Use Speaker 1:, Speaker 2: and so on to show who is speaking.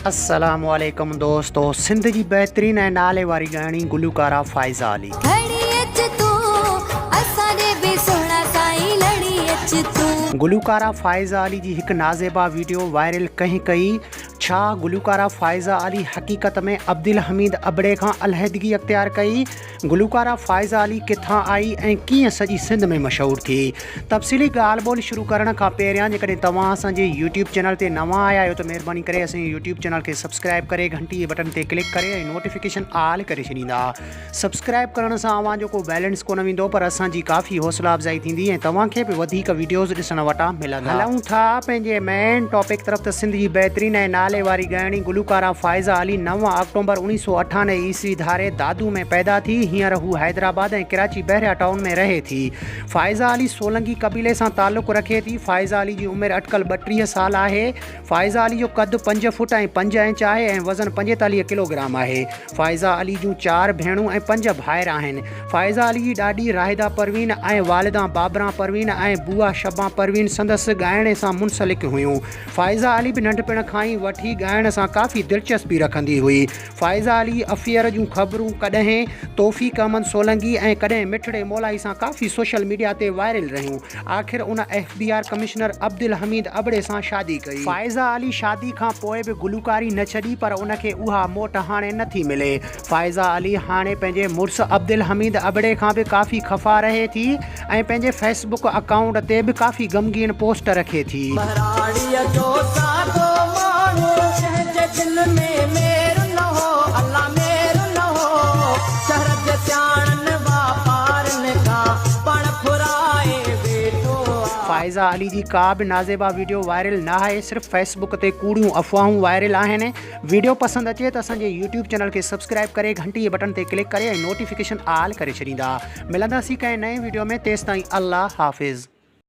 Speaker 1: अस्सलामुअलैकुम दोस्तों, सिंध जी बेहतरीन ऐं नाले वारी ॻाइणी गुलूकारा फ़ाइज़ा अली। गुलूकारा फ़ाइज़ा अली जी हिकु नाज़ेबा वीडियो वायरल कई। छा गुलूकारा फ़ाइज़ा अली हक़ीक़त में अब्दुल हमीद अबड़े खां अलहदगी अख्तियार कई? गुलूकारा फ़ाइज़ा अली किथां आई ऐं कीअं सॼी सिंध में मशहूर थी? तफ़सीली ॻाल्हि ॿोल शुरू करण खां पहिरियां जेकॾहिं तव्हां असांजे यूट्यूब चैनल ते नवां आया आहियो त महिरबानी करे असांजे यूट्यूब चैनल खे सब्सक्राइब करे घंटी जे बटन ते क्लिक करे ऐं नोटिफिकेशन ऑल करे छॾींदा। सब्सक्राइब करण सां अव्हां जो को बैलेंस कोन वेंदो, पर असांजी काफ़ी हौसला अफ़ज़ाई थींदी ऐं तव्हांखे बि वधीक वीडियोज़ ॾिसण वटां मिलंदा। हलूं था पंहिंजे मेन टॉपिक तरफ़। त सिंध जी बहितरीन ऐं नाले वारी ॻाइणी गुलूकारा फ़ाइज़ा अली 9 अक्टूबर 1998 ईस्वी धारे दादू में पैदा थी। हींअर हू हैदराबाद ऐं कराची बहरिया टाउन में रहे थी। फ़ाइज़ा अली सोलंगी कबीले सां ताल्लुक़ रखे थी। फ़ाइज़ा अली जी उमिरि अटकल 32 साल आहे। फ़ाइज़ा अली जो क़द 5 फुट ऐं 5 इंच आहे ऐं वज़न 45 किलोग्राम आहे। फ़ाइज़ा अली जूं 4 भेणूं ऐं 5 भाइर आहिनि। फ़ाइज़ा अली जी ॾाॾी राहिदा परवीन ऐं वालिदा बाबरा परवीन ऐं बुआ शबा परवीन संदसि ॻाइण सां मुंसलिक हुयूं। फ़ाइज़ा अली बि नंढपिण खां ई वठी ॻाइण सां काफ़ी दिलचस्पी रखंदी हुई। फ़ाइज़ा अली अफियर जूं ख़बरूं कॾहिं तौफ़ीक़ अहमद सोलंगी ऐं कॾहिं मिठड़े मौलाई सां काफ़ी सोशल मीडिया ते वायरल रहियूं। आख़िर उन FBI कमिश्नर अब्दुल हमीद अबड़े सां शादी कई। फ़ाइज़ा अली शादी खां पोइ बि गुलूकारी न छॾी, पर उनखे उहा मोट हाणे नथी मिले। फ़ाइज़ा अली हाणे पंहिंजे मुड़ुसु अब्दुल हमीद अबड़े खां बि काफ़ी ख़फ़ा रहे थी ऐं पंहिंजे फेसबुक अकाउंट ते बि काफ़ी ग़मगीन पोस्ट रखे थी। फ़ाइज़ा अली जी का बि नाज़ेबा वीडियो वायरल न आहे, सिर्फ़ु फेसबुक ते कूड़ियूं अफ़वाहूं वायरल आहिनि। वीडियो पसंदि अचे त असांजे यूट्यूब चैनल खे सब्सक्राइब करे घंटी जे बटन ते क्लिक करे ऐं नोटिफिकेशन ऑल करे छॾींदा। मिलंदासीं कंहिं नए वीडियो में। तेसिताईं अल्लाह हाफ़िज़।